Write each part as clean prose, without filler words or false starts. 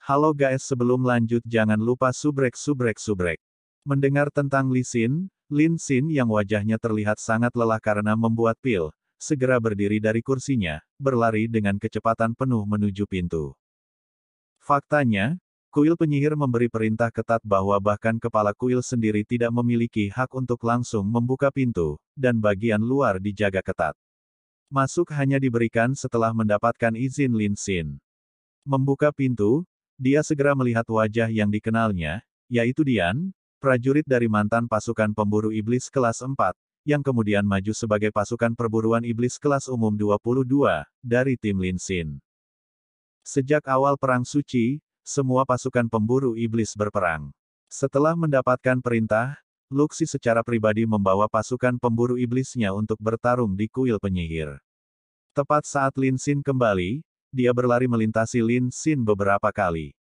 Halo guys, sebelum lanjut jangan lupa subrek. Mendengar tentang Lin Xin yang wajahnya terlihat sangat lelah karena membuat pil, segera berdiri dari kursinya, berlari dengan kecepatan penuh menuju pintu. Faktanya, kuil penyihir memberi perintah ketat bahwa bahkan kepala kuil sendiri tidak memiliki hak untuk langsung membuka pintu, dan bagian luar dijaga ketat. Masuk hanya diberikan setelah mendapatkan izin Lin Xin. Membuka pintu, dia segera melihat wajah yang dikenalnya, yaitu Dian, prajurit dari mantan pasukan pemburu iblis kelas 4, yang kemudian maju sebagai pasukan perburuan iblis kelas umum 22, dari tim Lin Xin. Sejak awal Perang Suci, semua pasukan pemburu iblis berperang. Setelah mendapatkan perintah, Luxi secara pribadi membawa pasukan pemburu iblisnya untuk bertarung di kuil penyihir. Tepat saat Lin Xin kembali, dia berlari melintasi Lin Xin beberapa kali.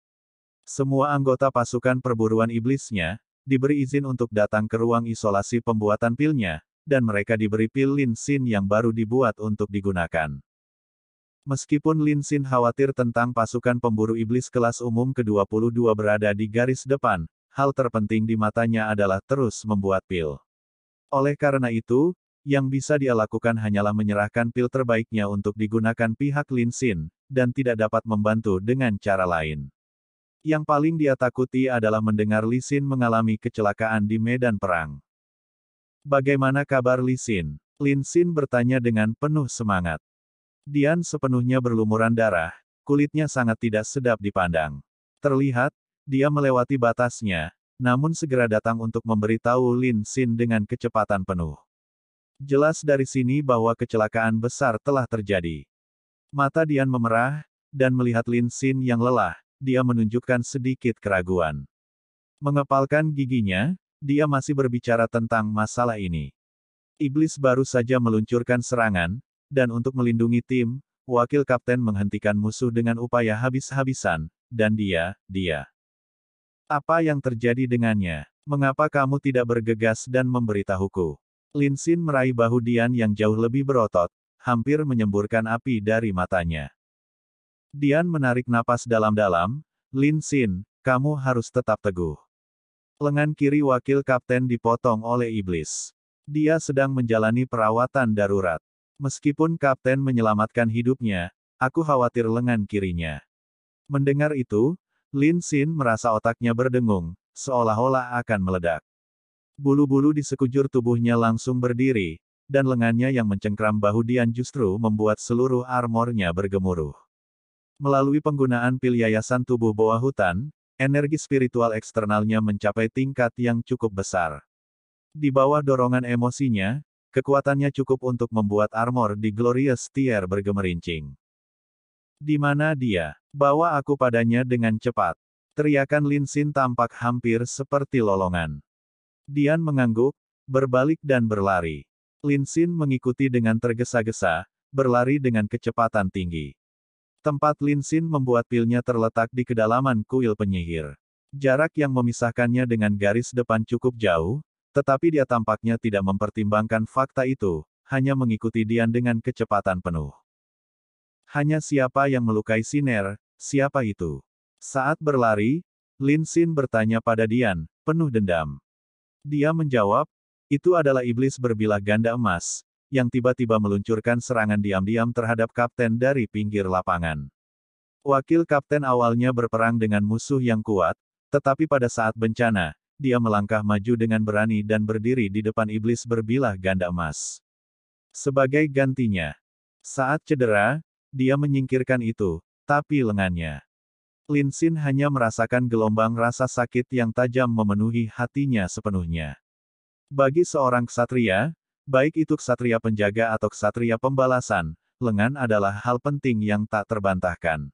Semua anggota pasukan perburuan iblisnya, diberi izin untuk datang ke ruang isolasi pembuatan pilnya, dan mereka diberi pil Lin Xin yang baru dibuat untuk digunakan. Meskipun Lin Xin khawatir tentang pasukan pemburu iblis kelas umum ke-22 berada di garis depan, hal terpenting di matanya adalah terus membuat pil. Oleh karena itu, yang bisa dia lakukan hanyalah menyerahkan pil terbaiknya untuk digunakan pihak Lin Xin, dan tidak dapat membantu dengan cara lain. Yang paling dia takuti adalah mendengar Lin Xin mengalami kecelakaan di medan perang. Bagaimana kabar Lin Xin? Lin Xin bertanya dengan penuh semangat. Dian sepenuhnya berlumuran darah, kulitnya sangat tidak sedap dipandang. Terlihat, dia melewati batasnya, namun segera datang untuk memberitahu Lin Xin dengan kecepatan penuh. Jelas dari sini bahwa kecelakaan besar telah terjadi. Mata Dian memerah, dan melihat Lin Xin yang lelah, dia menunjukkan sedikit keraguan. Mengepalkan giginya, dia masih berbicara tentang masalah ini. Iblis baru saja meluncurkan serangan, dan untuk melindungi tim, wakil kapten menghentikan musuh dengan upaya habis-habisan, dan dia. Apa yang terjadi dengannya? Mengapa kamu tidak bergegas dan memberitahuku? Lin Xin meraih bahu Dian yang jauh lebih berotot, hampir menyemburkan api dari matanya. Dian menarik napas dalam-dalam. Lin Xin, kamu harus tetap teguh. Lengan kiri wakil kapten dipotong oleh iblis. Dia sedang menjalani perawatan darurat. Meskipun kapten menyelamatkan hidupnya, aku khawatir lengan kirinya. Mendengar itu, Lin Xin merasa otaknya berdengung, seolah-olah akan meledak. Bulu-bulu di sekujur tubuhnya langsung berdiri, dan lengannya yang mencengkram bahu Dian justru membuat seluruh armornya bergemuruh. Melalui penggunaan pil yayasan tubuh bawah hutan, energi spiritual eksternalnya mencapai tingkat yang cukup besar. Di bawah dorongan emosinya, kekuatannya cukup untuk membuat armor di Glorious Tier bergemerincing. Di mana dia? Bawa aku padanya dengan cepat. Teriakan Lin Xin tampak hampir seperti lolongan. Dian mengangguk, berbalik dan berlari. Lin Xin mengikuti dengan tergesa-gesa, berlari dengan kecepatan tinggi. Tempat Lin Xin membuat pilnya terletak di kedalaman kuil penyihir. Jarak yang memisahkannya dengan garis depan cukup jauh, tetapi dia tampaknya tidak mempertimbangkan fakta itu, hanya mengikuti Dian dengan kecepatan penuh. Hanya siapa yang melukai Siner, siapa itu? Saat berlari, Lin Xin bertanya pada Dian, penuh dendam. Dia menjawab, itu adalah iblis berbilah ganda emas, yang tiba-tiba meluncurkan serangan diam-diam terhadap kapten dari pinggir lapangan. Wakil kapten awalnya berperang dengan musuh yang kuat, tetapi pada saat bencana, dia melangkah maju dengan berani dan berdiri di depan iblis berbilah ganda emas. Sebagai gantinya, saat cedera, dia menyingkirkan itu, tapi lengannya. Lin Xin hanya merasakan gelombang rasa sakit yang tajam memenuhi hatinya sepenuhnya. Bagi seorang ksatria, baik itu ksatria penjaga atau ksatria pembalasan, lengan adalah hal penting yang tak terbantahkan.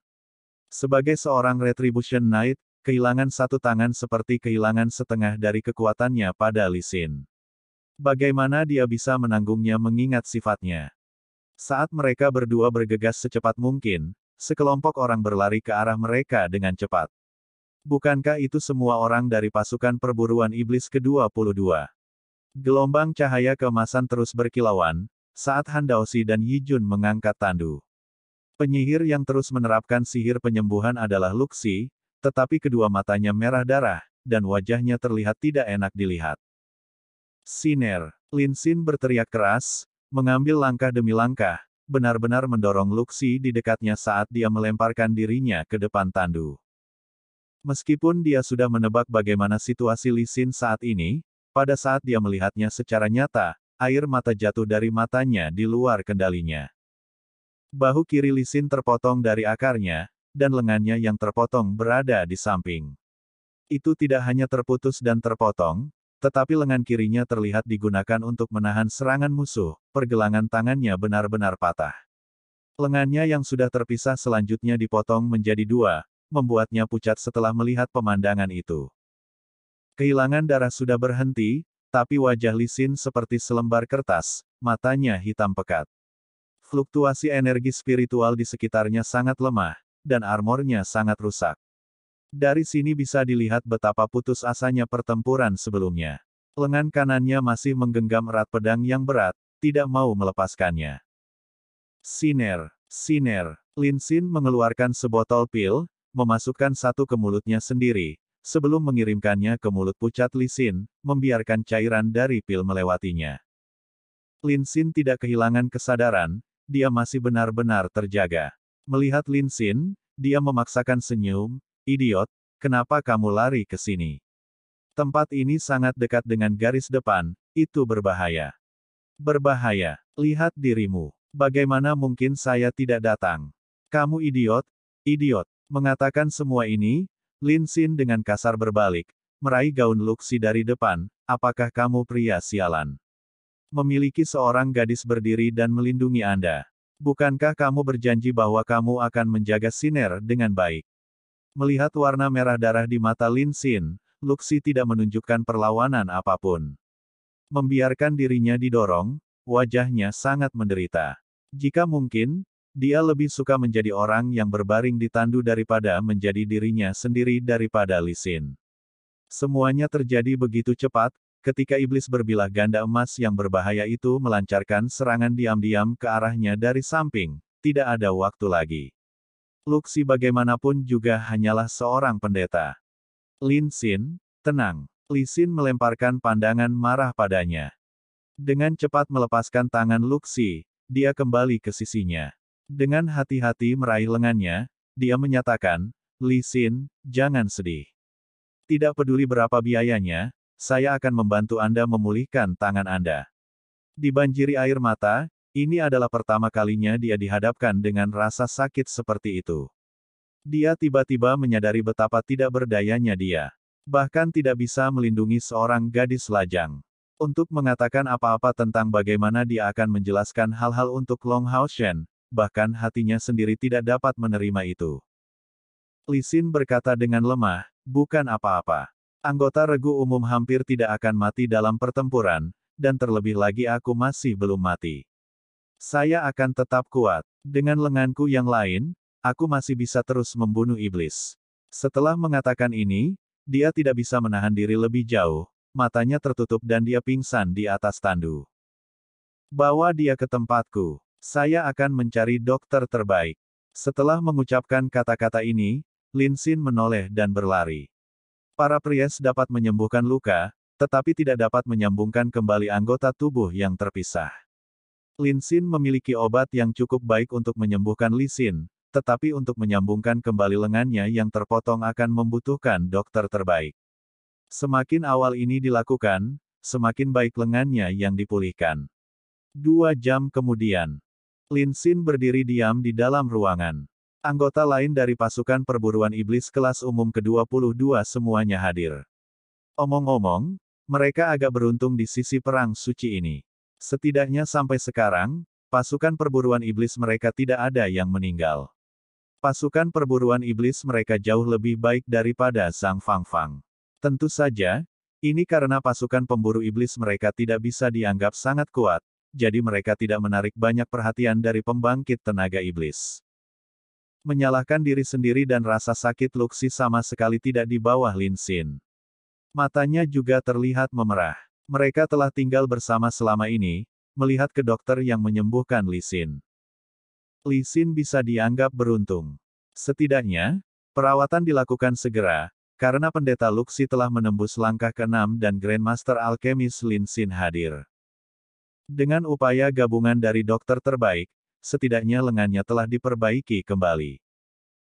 Sebagai seorang Retribution Knight, kehilangan satu tangan seperti kehilangan setengah dari kekuatannya pada Lin Xin. Bagaimana dia bisa menanggungnya mengingat sifatnya? Saat mereka berdua bergegas secepat mungkin, sekelompok orang berlari ke arah mereka dengan cepat. Bukankah itu semua orang dari pasukan perburuan iblis ke-22? Gelombang cahaya keemasan terus berkilauan, saat Han Daoxi dan Yi Jun mengangkat tandu. Penyihir yang terus menerapkan sihir penyembuhan adalah Luxi, tetapi kedua matanya merah darah, dan wajahnya terlihat tidak enak dilihat. Siner, Lin Xin berteriak keras, mengambil langkah demi langkah, benar-benar mendorong Luxi di dekatnya saat dia melemparkan dirinya ke depan tandu. Meskipun dia sudah menebak bagaimana situasi Li Xin saat ini, pada saat dia melihatnya secara nyata, air mata jatuh dari matanya di luar kendalinya. Bahu kiri Li Xin terpotong dari akarnya, dan lengannya yang terpotong berada di samping. Itu tidak hanya terputus dan terpotong, tetapi lengan kirinya terlihat digunakan untuk menahan serangan musuh, pergelangan tangannya benar-benar patah. Lengannya yang sudah terpisah selanjutnya dipotong menjadi dua, membuatnya pucat setelah melihat pemandangan itu. Kehilangan darah sudah berhenti, tapi wajah Li Xin seperti selembar kertas, matanya hitam pekat. Fluktuasi energi spiritual di sekitarnya sangat lemah, dan armornya sangat rusak. Dari sini bisa dilihat betapa putus asanya pertempuran sebelumnya. Lengan kanannya masih menggenggam erat pedang yang berat, tidak mau melepaskannya. Siner, Siner, Lin Xin mengeluarkan sebotol pil, memasukkan satu ke mulutnya sendiri, sebelum mengirimkannya ke mulut pucat Li Xin, membiarkan cairan dari pil melewatinya. Lin Xin tidak kehilangan kesadaran, dia masih benar-benar terjaga. Melihat Lin Xin, dia memaksakan senyum. Idiot, kenapa kamu lari ke sini? Tempat ini sangat dekat dengan garis depan, itu berbahaya. Berbahaya, lihat dirimu. Bagaimana mungkin saya tidak datang? Kamu idiot, idiot. Mengatakan semua ini, Lin Xin dengan kasar berbalik, meraih gaun Luxi dari depan, apakah kamu pria sialan? Memiliki seorang gadis berdiri dan melindungi Anda. Bukankah kamu berjanji bahwa kamu akan menjaga Siner dengan baik? Melihat warna merah darah di mata Lin Xin, Luxi tidak menunjukkan perlawanan apapun. Membiarkan dirinya didorong, wajahnya sangat menderita. Jika mungkin, dia lebih suka menjadi orang yang berbaring di tandu daripada menjadi dirinya sendiri daripada Li Xin. Semuanya terjadi begitu cepat, ketika iblis berbilah ganda emas yang berbahaya itu melancarkan serangan diam-diam ke arahnya dari samping, tidak ada waktu lagi. Luxi bagaimanapun juga hanyalah seorang pendeta. Lin Xin, tenang. Li Xin melemparkan pandangan marah padanya. Dengan cepat melepaskan tangan Luxi, dia kembali ke sisinya. Dengan hati-hati meraih lengannya, dia menyatakan, Li Xin, jangan sedih. Tidak peduli berapa biayanya, saya akan membantu Anda memulihkan tangan Anda. Dibanjiri air mata, ini adalah pertama kalinya dia dihadapkan dengan rasa sakit seperti itu. Dia tiba-tiba menyadari betapa tidak berdayanya dia. Bahkan tidak bisa melindungi seorang gadis lajang. Untuk mengatakan apa-apa tentang bagaimana dia akan menjelaskan hal-hal untuk Long Hao Shen, bahkan hatinya sendiri tidak dapat menerima itu. Li Xin berkata dengan lemah, bukan apa-apa. Anggota regu umum hampir tidak akan mati dalam pertempuran, dan terlebih lagi aku masih belum mati. Saya akan tetap kuat. Dengan lenganku yang lain, aku masih bisa terus membunuh iblis. Setelah mengatakan ini, dia tidak bisa menahan diri lebih jauh, matanya tertutup dan dia pingsan di atas tandu. Bawa dia ke tempatku. Saya akan mencari dokter terbaik. Setelah mengucapkan kata-kata ini, Lin Xin menoleh dan berlari. Para priest dapat menyembuhkan luka, tetapi tidak dapat menyambungkan kembali anggota tubuh yang terpisah. Lin Xin memiliki obat yang cukup baik untuk menyembuhkan Li Xin, tetapi untuk menyambungkan kembali lengannya yang terpotong akan membutuhkan dokter terbaik. Semakin awal ini dilakukan, semakin baik lengannya yang dipulihkan. 2 jam kemudian, Lin Xin berdiri diam di dalam ruangan. Anggota lain dari pasukan perburuan iblis kelas umum ke-22 semuanya hadir. Omong-omong, mereka agak beruntung di sisi perang suci ini. Setidaknya sampai sekarang, pasukan perburuan iblis mereka tidak ada yang meninggal. Pasukan perburuan iblis mereka jauh lebih baik daripada Zhang Fangfang. Tentu saja, ini karena pasukan pemburu iblis mereka tidak bisa dianggap sangat kuat, jadi mereka tidak menarik banyak perhatian dari pembangkit tenaga iblis. Menyalahkan diri sendiri dan rasa sakit Luxi sama sekali tidak di bawah Lin Xin. Matanya juga terlihat memerah. Mereka telah tinggal bersama selama ini, melihat ke dokter yang menyembuhkan Li Xin. Li Xin bisa dianggap beruntung. Setidaknya, Perawatan dilakukan segera, karena Pendeta Luxi telah menembus langkah ke-6 dan Grandmaster Alkemis Lin Xin hadir. Dengan upaya gabungan dari dokter terbaik, setidaknya lengannya telah diperbaiki kembali.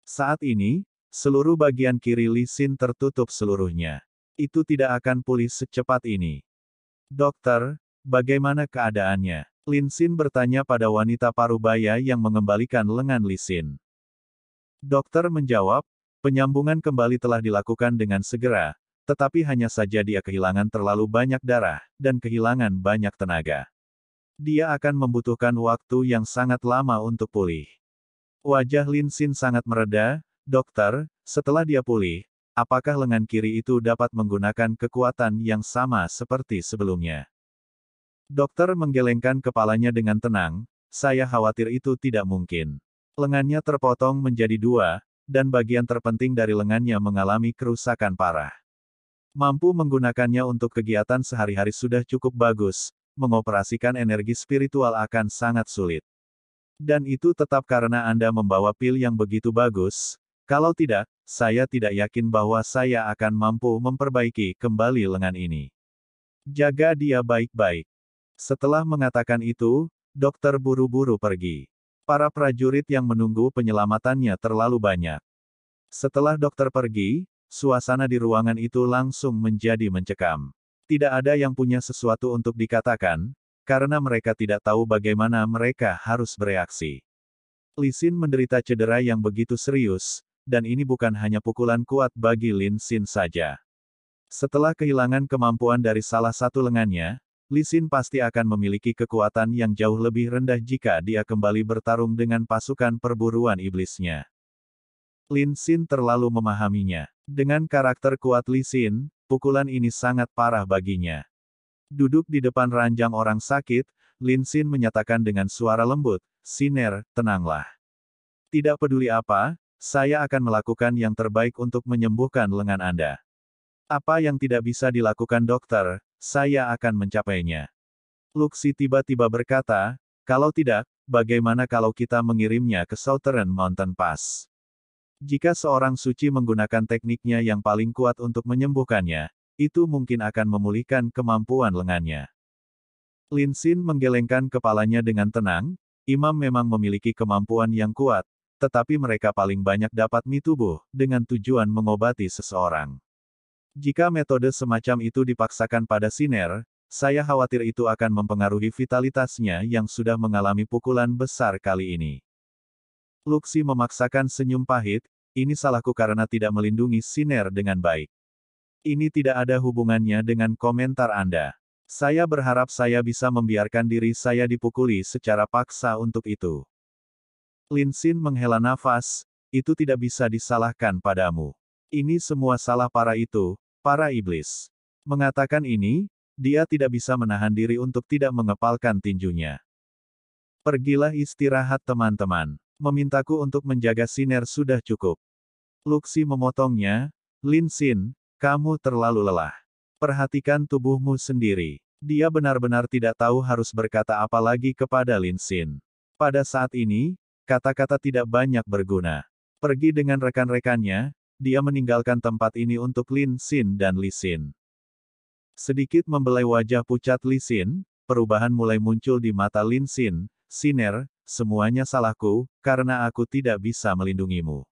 Saat ini, seluruh bagian kiri Li Xin tertutup seluruhnya. Itu tidak akan pulih secepat ini. Dokter, bagaimana keadaannya? Lin Xin bertanya pada wanita parubaya yang mengembalikan lengan Li Xin. Dokter menjawab, penyambungan kembali telah dilakukan dengan segera, tetapi hanya saja dia kehilangan terlalu banyak darah, dan kehilangan banyak tenaga. Dia akan membutuhkan waktu yang sangat lama untuk pulih. Wajah Lin Xin sangat mereda, dokter, setelah dia pulih, apakah lengan kiri itu dapat menggunakan kekuatan yang sama seperti sebelumnya? Dokter menggelengkan kepalanya dengan tenang, saya khawatir itu tidak mungkin. Lengannya terpotong menjadi 2, dan bagian terpenting dari lengannya mengalami kerusakan parah. Mampu menggunakannya untuk kegiatan sehari-hari sudah cukup bagus, mengoperasikan energi spiritual akan sangat sulit. Dan itu tetap karena Anda membawa pil yang begitu bagus, kalau tidak, saya tidak yakin bahwa saya akan mampu memperbaiki kembali lengan ini. Jaga dia baik-baik. Setelah mengatakan itu, dokter buru-buru pergi. Para prajurit yang menunggu penyelamatannya terlalu banyak. Setelah dokter pergi, suasana di ruangan itu langsung menjadi mencekam. Tidak ada yang punya sesuatu untuk dikatakan, karena mereka tidak tahu bagaimana mereka harus bereaksi. Li Xin menderita cedera yang begitu serius, dan ini bukan hanya pukulan kuat bagi Lin Xin saja. Setelah kehilangan kemampuan dari salah satu lengannya, Li Xin pasti akan memiliki kekuatan yang jauh lebih rendah jika dia kembali bertarung dengan pasukan perburuan iblisnya. Lin Xin terlalu memahaminya. Dengan karakter kuat Li Xin, pukulan ini sangat parah baginya. Duduk di depan ranjang orang sakit, Lin Xin menyatakan dengan suara lembut, "Siner, tenanglah. Tidak peduli apa, saya akan melakukan yang terbaik untuk menyembuhkan lengan Anda. Apa yang tidak bisa dilakukan dokter, saya akan mencapainya." Luxi tiba-tiba berkata, "Kalau tidak, bagaimana kalau kita mengirimnya ke Southern Mountain Pass? Jika seorang suci menggunakan tekniknya yang paling kuat untuk menyembuhkannya, itu mungkin akan memulihkan kemampuan lengannya." Lin Xin menggelengkan kepalanya dengan tenang, imam memang memiliki kemampuan yang kuat, tetapi mereka paling banyak dapat mitubuh, dengan tujuan mengobati seseorang. Jika metode semacam itu dipaksakan pada Siner, saya khawatir itu akan mempengaruhi vitalitasnya yang sudah mengalami pukulan besar kali ini. Luxi memaksakan senyum pahit, ini salahku karena tidak melindungi Siner dengan baik. Ini tidak ada hubungannya dengan komentar Anda. Saya berharap saya bisa membiarkan diri saya dipukuli secara paksa untuk itu. Lin Xin menghela nafas, itu tidak bisa disalahkan padamu. Ini semua salah para iblis. Mengatakan ini, dia tidak bisa menahan diri untuk tidak mengepalkan tinjunya. Pergilah istirahat teman-teman. Memintaku untuk menjaga Siner sudah cukup. Luxi memotongnya, Lin Xin, kamu terlalu lelah. Perhatikan tubuhmu sendiri. Dia benar-benar tidak tahu harus berkata apa lagi kepada Lin Xin. Pada saat ini, kata-kata tidak banyak berguna. Pergi dengan rekan-rekannya, dia meninggalkan tempat ini untuk Lin Xin dan Li Xin. Sedikit membelai wajah pucat Li Xin, perubahan mulai muncul di mata Lin Xin. Siner, semuanya salahku, karena aku tidak bisa melindungimu.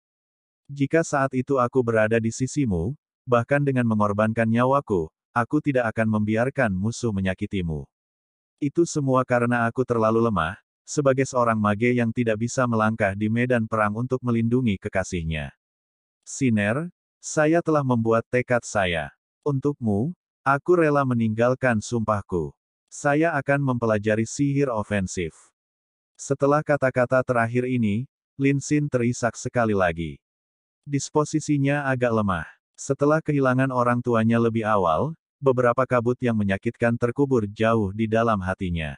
Jika saat itu aku berada di sisimu, bahkan dengan mengorbankan nyawaku, aku tidak akan membiarkan musuh menyakitimu. Itu semua karena aku terlalu lemah, sebagai seorang mage yang tidak bisa melangkah di medan perang untuk melindungi kekasihnya. Siner, saya telah membuat tekad saya. Untukmu, aku rela meninggalkan sumpahku. Saya akan mempelajari sihir ofensif. Setelah kata-kata terakhir ini, Lin Xin terisak sekali lagi. Disposisinya agak lemah. Setelah kehilangan orang tuanya lebih awal, beberapa kabut yang menyakitkan terkubur jauh di dalam hatinya.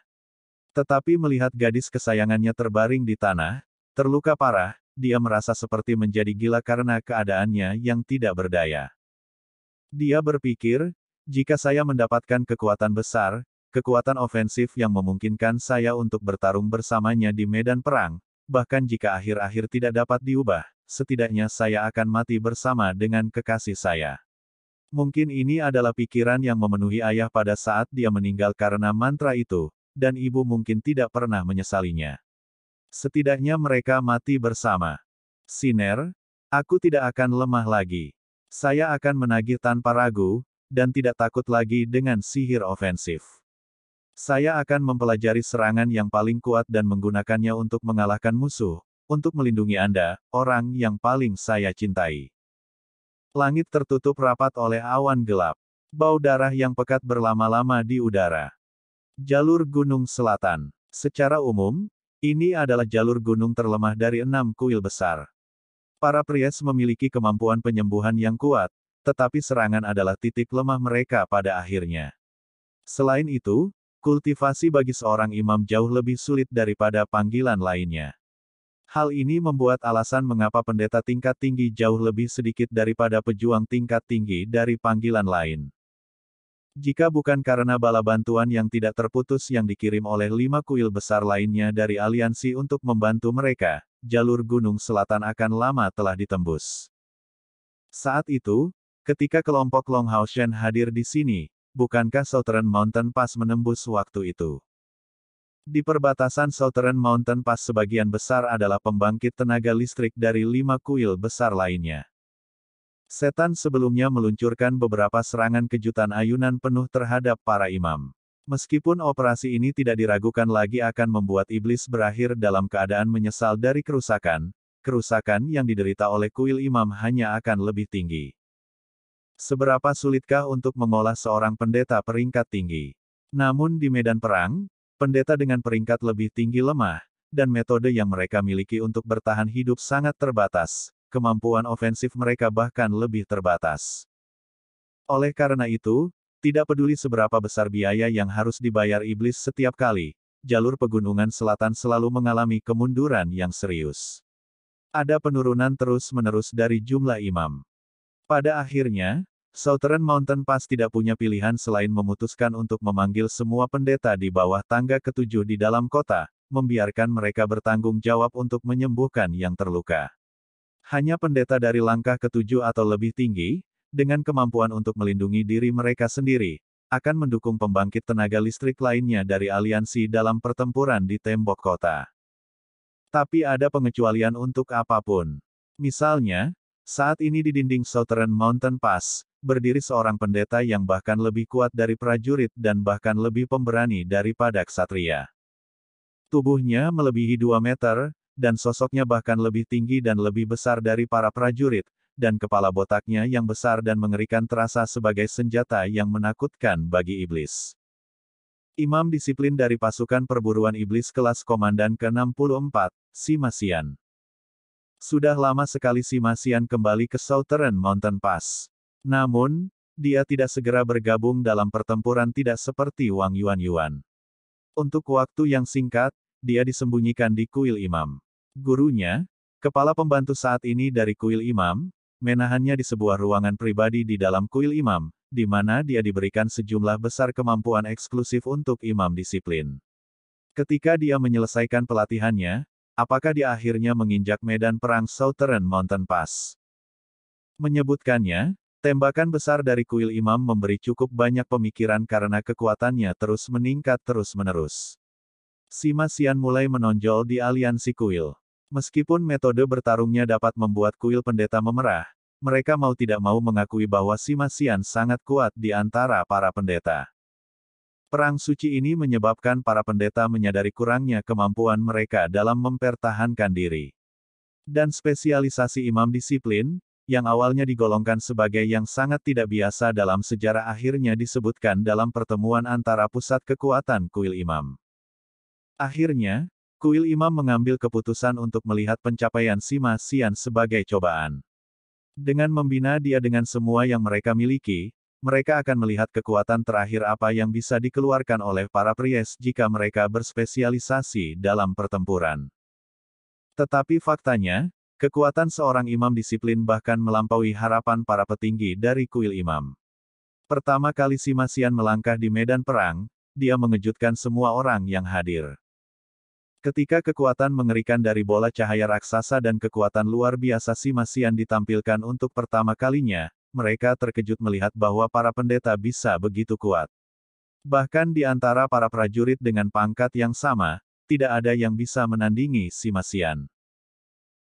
Tetapi melihat gadis kesayangannya terbaring di tanah, terluka parah, dia merasa seperti menjadi gila karena keadaannya yang tidak berdaya. Dia berpikir, jika saya mendapatkan kekuatan besar, kekuatan ofensif yang memungkinkan saya untuk bertarung bersamanya di medan perang, bahkan jika akhir-akhir tidak dapat diubah, setidaknya saya akan mati bersama dengan kekasih saya. Mungkin ini adalah pikiran yang memenuhi ayah pada saat dia meninggal karena mantra itu, dan ibu mungkin tidak pernah menyesalinya. Setidaknya mereka mati bersama. Siner, aku tidak akan lemah lagi. Saya akan menagih tanpa ragu, dan tidak takut lagi dengan sihir ofensif. Saya akan mempelajari serangan yang paling kuat dan menggunakannya untuk mengalahkan musuh, untuk melindungi Anda, orang yang paling saya cintai. Langit tertutup rapat oleh awan gelap. Bau darah yang pekat berlama-lama di udara. Jalur Gunung Selatan. Secara umum, ini adalah jalur gunung terlemah dari 6 kuil besar. Para Priest memiliki kemampuan penyembuhan yang kuat, tetapi serangan adalah titik lemah mereka pada akhirnya. Selain itu, kultivasi bagi seorang imam jauh lebih sulit daripada panggilan lainnya. Hal ini membuat alasan mengapa pendeta tingkat tinggi jauh lebih sedikit daripada pejuang tingkat tinggi dari panggilan lain. Jika bukan karena bala bantuan yang tidak terputus yang dikirim oleh 5 kuil besar lainnya dari aliansi untuk membantu mereka, jalur Gunung Selatan akan lama telah ditembus. Saat itu, ketika kelompok Longhaoshen hadir di sini, bukankah Southern Mountain Pass menembus waktu itu? Di perbatasan Southern Mountain Pass sebagian besar adalah pembangkit tenaga listrik dari 5 kuil besar lainnya. Setan sebelumnya meluncurkan beberapa serangan kejutan ayunan penuh terhadap para imam. Meskipun operasi ini tidak diragukan lagi akan membuat iblis berakhir dalam keadaan menyesal dari kerusakan yang diderita oleh kuil imam hanya akan lebih tinggi. Seberapa sulitkah untuk mengolah seorang pendeta peringkat tinggi? Namun di medan perang, pendeta dengan peringkat lebih tinggi lemah, dan metode yang mereka miliki untuk bertahan hidup sangat terbatas, kemampuan ofensif mereka bahkan lebih terbatas. Oleh karena itu, tidak peduli seberapa besar biaya yang harus dibayar iblis setiap kali, jalur pegunungan selatan selalu mengalami kemunduran yang serius. Ada penurunan terus-menerus dari jumlah imam. Pada akhirnya, Southern Mountain Pass tidak punya pilihan selain memutuskan untuk memanggil semua pendeta di bawah tangga ketujuh di dalam kota, membiarkan mereka bertanggung jawab untuk menyembuhkan yang terluka. Hanya pendeta dari langkah ketujuh atau lebih tinggi, dengan kemampuan untuk melindungi diri mereka sendiri, akan mendukung pembangkit tenaga listrik lainnya dari aliansi dalam pertempuran di tembok kota. Tapi ada pengecualian untuk apapun. Misalnya, saat ini di dinding Southern Mountain Pass, berdiri seorang pendeta yang bahkan lebih kuat dari prajurit dan bahkan lebih pemberani daripada ksatria. Tubuhnya melebihi 2 meter, dan sosoknya bahkan lebih tinggi dan lebih besar dari para prajurit, dan kepala botaknya yang besar dan mengerikan terasa sebagai senjata yang menakutkan bagi iblis. Imam disiplin dari pasukan perburuan iblis kelas komandan ke-64, Sima Xian. Sudah lama sekali Sima Xian kembali ke Southern Mountain Pass. Namun, dia tidak segera bergabung dalam pertempuran tidak seperti Wang Yuan. Untuk waktu yang singkat, dia disembunyikan di kuil imam. Gurunya, kepala pembantu saat ini dari kuil imam, menahannya di sebuah ruangan pribadi di dalam kuil imam, di mana dia diberikan sejumlah besar kemampuan eksklusif untuk imam disiplin. Ketika dia menyelesaikan pelatihannya, apakah dia akhirnya menginjak medan perang Southern Mountain Pass? Menyebutkannya, tembakan besar dari kuil imam memberi cukup banyak pemikiran karena kekuatannya terus meningkat terus-menerus. Sima Xian mulai menonjol di aliansi kuil. Meskipun metode bertarungnya dapat membuat kuil pendeta memerah, mereka mau tidak mau mengakui bahwa Sima Xian sangat kuat di antara para pendeta. Perang suci ini menyebabkan para pendeta menyadari kurangnya kemampuan mereka dalam mempertahankan diri. Dan spesialisasi imam disiplin, yang awalnya digolongkan sebagai yang sangat tidak biasa dalam sejarah akhirnya disebutkan dalam pertemuan antara pusat kekuatan kuil imam. Akhirnya, kuil imam mengambil keputusan untuk melihat pencapaian Sima Xian sebagai cobaan. Dengan membina dia dengan semua yang mereka miliki, mereka akan melihat kekuatan terakhir apa yang bisa dikeluarkan oleh para priest jika mereka berspesialisasi dalam pertempuran. Tetapi faktanya, kekuatan seorang imam disiplin bahkan melampaui harapan para petinggi dari kuil imam. Pertama kali Sima Xian melangkah di medan perang, dia mengejutkan semua orang yang hadir. Ketika kekuatan mengerikan dari bola cahaya raksasa dan kekuatan luar biasa Simasian ditampilkan untuk pertama kalinya, mereka terkejut melihat bahwa para pendeta bisa begitu kuat. Bahkan di antara para prajurit dengan pangkat yang sama, tidak ada yang bisa menandingi Simasian.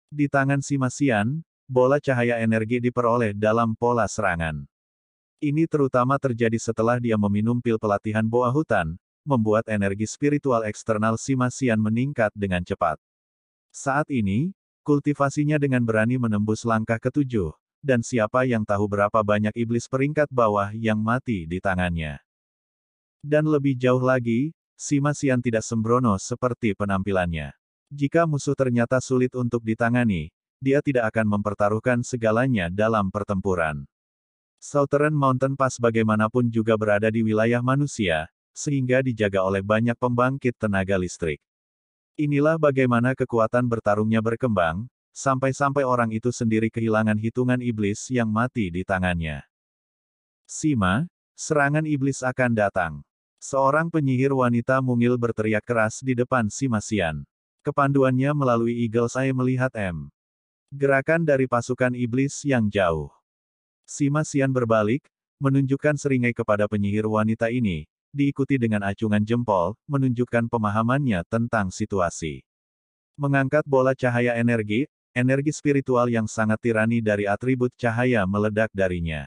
Di tangan Simasian, bola cahaya energi diperoleh dalam pola serangan. Ini terutama terjadi setelah dia meminum pil pelatihan boa hutan, membuat energi spiritual eksternal Simasian meningkat dengan cepat. Saat ini, kultivasinya dengan berani menembus langkah ketujuh, dan siapa yang tahu berapa banyak iblis peringkat bawah yang mati di tangannya. Dan lebih jauh lagi, Simasian tidak sembrono seperti penampilannya. Jika musuh ternyata sulit untuk ditangani, dia tidak akan mempertaruhkan segalanya dalam pertempuran. Southern Mountain Pass bagaimanapun juga berada di wilayah manusia, sehingga dijaga oleh banyak pembangkit tenaga listrik. Inilah bagaimana kekuatan bertarungnya berkembang, sampai-sampai orang itu sendiri kehilangan hitungan iblis yang mati di tangannya. Sima, serangan iblis akan datang. Seorang penyihir wanita mungil berteriak keras di depan Simasian. Kepanduannya melalui Eagle's Eye melihat M. Gerakan dari pasukan iblis yang jauh. Simasian berbalik, menunjukkan seringai kepada penyihir wanita ini, diikuti dengan acungan jempol, menunjukkan pemahamannya tentang situasi. Mengangkat bola cahaya energi spiritual yang sangat tirani dari atribut cahaya meledak darinya.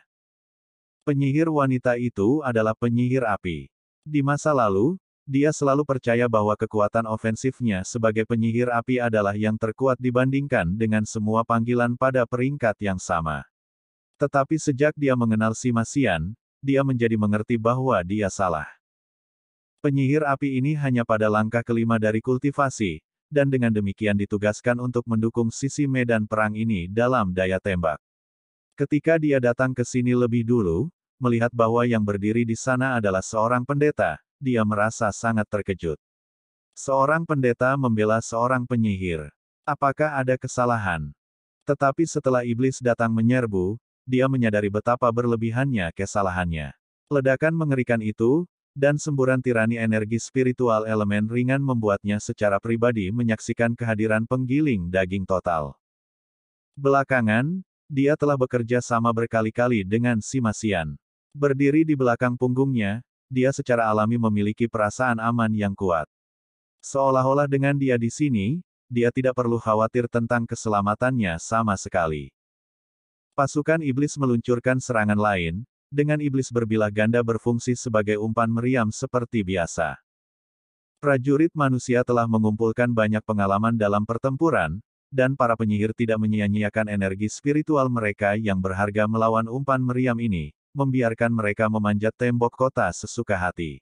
Penyihir wanita itu adalah penyihir api. Di masa lalu, dia selalu percaya bahwa kekuatan ofensifnya sebagai penyihir api adalah yang terkuat dibandingkan dengan semua panggilan pada peringkat yang sama. Tetapi sejak dia mengenal Simasian, dia menjadi mengerti bahwa dia salah. Penyihir api ini hanya pada langkah kelima dari kultivasi, dan dengan demikian ditugaskan untuk mendukung sisi medan perang ini dalam daya tembak. Ketika dia datang ke sini lebih dulu, melihat bahwa yang berdiri di sana adalah seorang pendeta, dia merasa sangat terkejut. Seorang pendeta membela seorang penyihir. Apakah ada kesalahan? Tetapi setelah iblis datang menyerbu, dia menyadari betapa berlebihannya kesalahannya. Ledakan mengerikan itu, dan semburan tirani energi spiritual elemen ringan membuatnya secara pribadi menyaksikan kehadiran penggiling daging total. Belakangan, dia telah bekerja sama berkali-kali dengan Simasian. Berdiri di belakang punggungnya, dia secara alami memiliki perasaan aman yang kuat. Seolah-olah dengan dia di sini, dia tidak perlu khawatir tentang keselamatannya sama sekali. Pasukan iblis meluncurkan serangan lain, dengan iblis berbilah ganda berfungsi sebagai umpan meriam seperti biasa. Prajurit manusia telah mengumpulkan banyak pengalaman dalam pertempuran, dan para penyihir tidak menyia-nyiakan energi spiritual mereka yang berharga melawan umpan meriam ini, membiarkan mereka memanjat tembok kota sesuka hati.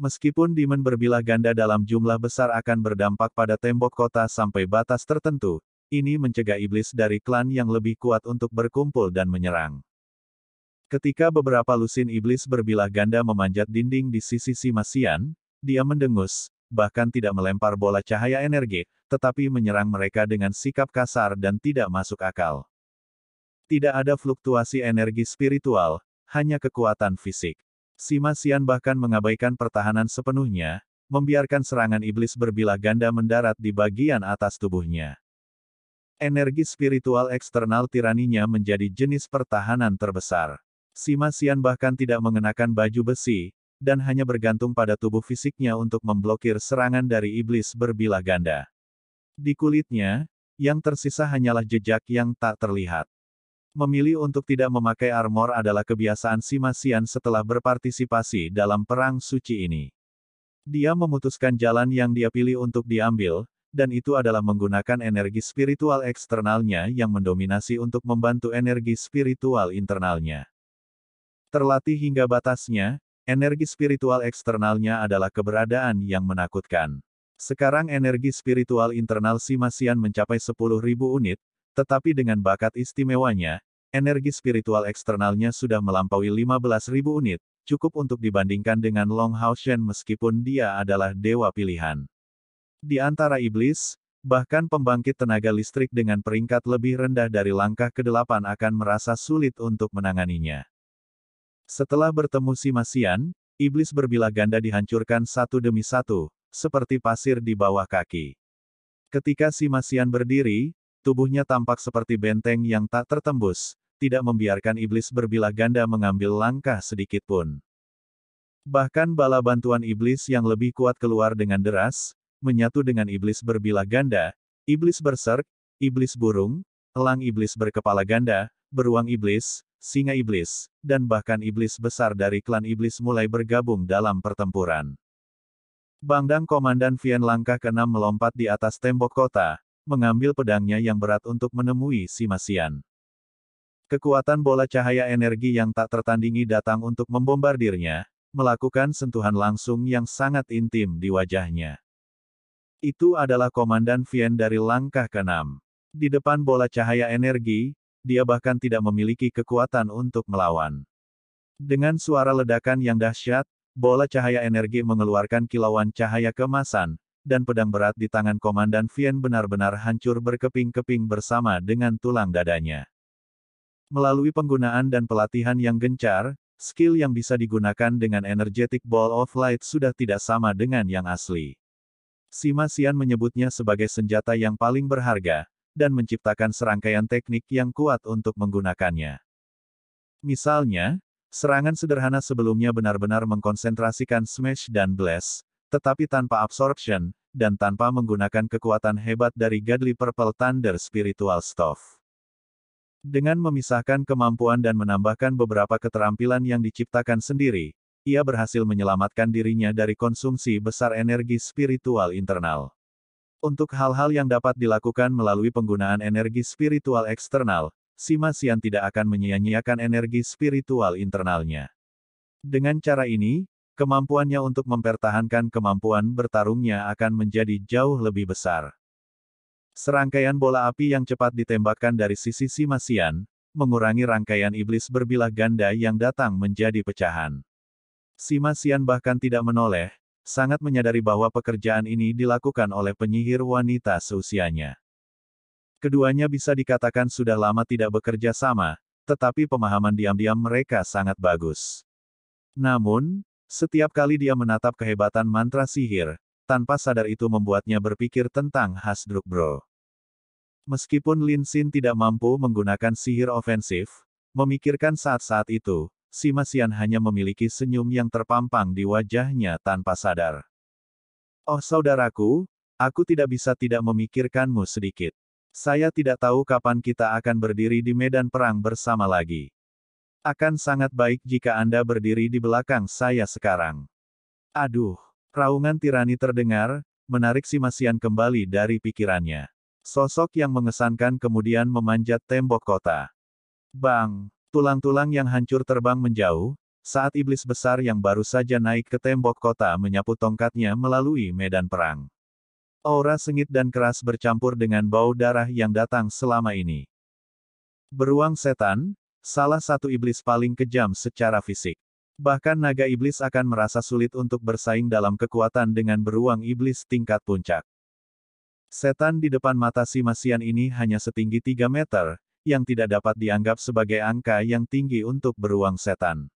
Meskipun demon berbilah ganda dalam jumlah besar akan berdampak pada tembok kota sampai batas tertentu, ini mencegah iblis dari klan yang lebih kuat untuk berkumpul dan menyerang. Ketika beberapa lusin iblis berbilah ganda memanjat dinding di sisi Simasian, dia mendengus, bahkan tidak melempar bola cahaya energi, tetapi menyerang mereka dengan sikap kasar dan tidak masuk akal. Tidak ada fluktuasi energi spiritual, hanya kekuatan fisik. Simasian bahkan mengabaikan pertahanan sepenuhnya, membiarkan serangan iblis berbilah ganda mendarat di bagian atas tubuhnya. Energi spiritual eksternal tiraninya menjadi jenis pertahanan terbesar. Simasian bahkan tidak mengenakan baju besi, dan hanya bergantung pada tubuh fisiknya untuk memblokir serangan dari iblis berbilah ganda. Di kulitnya, yang tersisa hanyalah jejak yang tak terlihat. Memilih untuk tidak memakai armor adalah kebiasaan Simasian setelah berpartisipasi dalam perang suci ini. Dia memutuskan jalan yang dia pilih untuk diambil, dan itu adalah menggunakan energi spiritual eksternalnya yang mendominasi untuk membantu energi spiritual internalnya. Terlatih hingga batasnya, energi spiritual eksternalnya adalah keberadaan yang menakutkan. Sekarang energi spiritual internal Simasian mencapai 10.000 unit, tetapi dengan bakat istimewanya, energi spiritual eksternalnya sudah melampaui 15.000 unit, cukup untuk dibandingkan dengan Long Hao Shen meskipun dia adalah dewa pilihan. Di antara iblis, bahkan pembangkit tenaga listrik dengan peringkat lebih rendah dari langkah ke-8 akan merasa sulit untuk menanganinya. Setelah bertemu Simasian, iblis berbilah ganda dihancurkan satu demi satu, seperti pasir di bawah kaki. Ketika si Masian berdiri, tubuhnya tampak seperti benteng yang tak tertembus, tidak membiarkan iblis berbilah ganda mengambil langkah sedikit pun. Bahkan bala bantuan iblis yang lebih kuat keluar dengan deras, menyatu dengan iblis berbilah ganda, iblis berserk, iblis burung, elang iblis berkepala ganda, beruang iblis, singa iblis, dan bahkan iblis besar dari klan iblis mulai bergabung dalam pertempuran. Bangdang Komandan Vien langkah ke-6 melompat di atas tembok kota, mengambil pedangnya yang berat untuk menemui si Masian. Kekuatan bola cahaya energi yang tak tertandingi datang untuk membombardirnya, melakukan sentuhan langsung yang sangat intim di wajahnya. Itu adalah Komandan Vien dari langkah ke-6. Di depan bola cahaya energi, dia bahkan tidak memiliki kekuatan untuk melawan. Dengan suara ledakan yang dahsyat, bola cahaya energi mengeluarkan kilauan cahaya keemasan, dan pedang berat di tangan Komandan Vien benar-benar hancur berkeping-keping bersama dengan tulang dadanya. Melalui penggunaan dan pelatihan yang gencar, skill yang bisa digunakan dengan Energetic Ball of Light sudah tidak sama dengan yang asli. Si Masian menyebutnya sebagai senjata yang paling berharga, dan menciptakan serangkaian teknik yang kuat untuk menggunakannya. Misalnya, serangan sederhana sebelumnya benar-benar mengkonsentrasikan smash dan blast, tetapi tanpa absorption, dan tanpa menggunakan kekuatan hebat dari Godly Purple Thunder Spiritual Staff. Dengan memisahkan kemampuan dan menambahkan beberapa keterampilan yang diciptakan sendiri, ia berhasil menyelamatkan dirinya dari konsumsi besar energi spiritual internal. Untuk hal-hal yang dapat dilakukan melalui penggunaan energi spiritual eksternal, si Masian tidak akan menyia-nyiakan energi spiritual internalnya. Dengan cara ini, kemampuannya untuk mempertahankan kemampuan bertarungnya akan menjadi jauh lebih besar. Serangkaian bola api yang cepat ditembakkan dari sisi si Masian, mengurangi rangkaian iblis berbilah ganda yang datang menjadi pecahan. Si Masian bahkan tidak menoleh, sangat menyadari bahwa pekerjaan ini dilakukan oleh penyihir wanita seusianya. Keduanya bisa dikatakan sudah lama tidak bekerja sama, tetapi pemahaman diam-diam mereka sangat bagus. Namun, setiap kali dia menatap kehebatan mantra sihir, tanpa sadar itu membuatnya berpikir tentang Hasdruk Bro. Meskipun Lin Xin tidak mampu menggunakan sihir ofensif, memikirkan saat-saat itu, si Masian hanya memiliki senyum yang terpampang di wajahnya tanpa sadar. Oh saudaraku, aku tidak bisa tidak memikirkanmu sedikit. Saya tidak tahu kapan kita akan berdiri di medan perang bersama lagi. Akan sangat baik jika Anda berdiri di belakang saya sekarang. Aduh, raungan tirani terdengar, menarik si Masian kembali dari pikirannya. Sosok yang mengesankan kemudian memanjat tembok kota. Bang! Tulang-tulang yang hancur terbang menjauh, saat iblis besar yang baru saja naik ke tembok kota menyapu tongkatnya melalui medan perang. Aura sengit dan keras bercampur dengan bau darah yang datang selama ini. Beruang setan, salah satu iblis paling kejam secara fisik. Bahkan naga iblis akan merasa sulit untuk bersaing dalam kekuatan dengan beruang iblis tingkat puncak. Setan di depan mata si Masian ini hanya setinggi 3 meter, yang tidak dapat dianggap sebagai angka yang tinggi untuk beruang setan.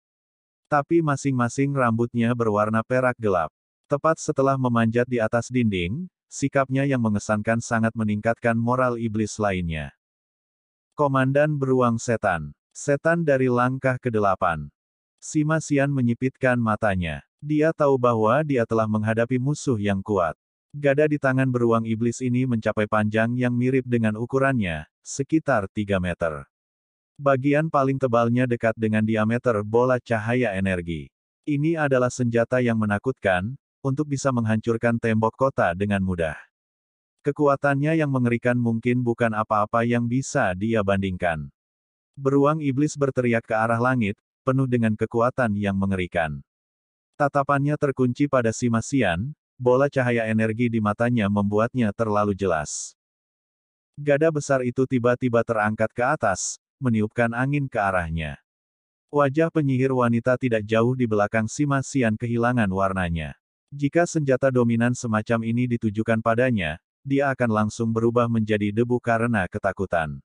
Tapi masing-masing rambutnya berwarna perak gelap. Tepat setelah memanjat di atas dinding, sikapnya yang mengesankan sangat meningkatkan moral iblis lainnya. Komandan Beruang Setan. Setan dari langkah ke-8. Si Masian menyipitkan matanya. Dia tahu bahwa dia telah menghadapi musuh yang kuat. Gada di tangan beruang iblis ini mencapai panjang yang mirip dengan ukurannya, sekitar 3 meter. Bagian paling tebalnya dekat dengan diameter bola cahaya energi. Ini adalah senjata yang menakutkan, untuk bisa menghancurkan tembok kota dengan mudah. Kekuatannya yang mengerikan mungkin bukan apa-apa yang bisa dia bandingkan. Beruang iblis berteriak ke arah langit, penuh dengan kekuatan yang mengerikan. Tatapannya terkunci pada si Masian, bola cahaya energi di matanya membuatnya terlalu jelas. Gada besar itu tiba-tiba terangkat ke atas, meniupkan angin ke arahnya. Wajah penyihir wanita tidak jauh di belakang si Masian kehilangan warnanya. Jika senjata dominan semacam ini ditujukan padanya, dia akan langsung berubah menjadi debu karena ketakutan.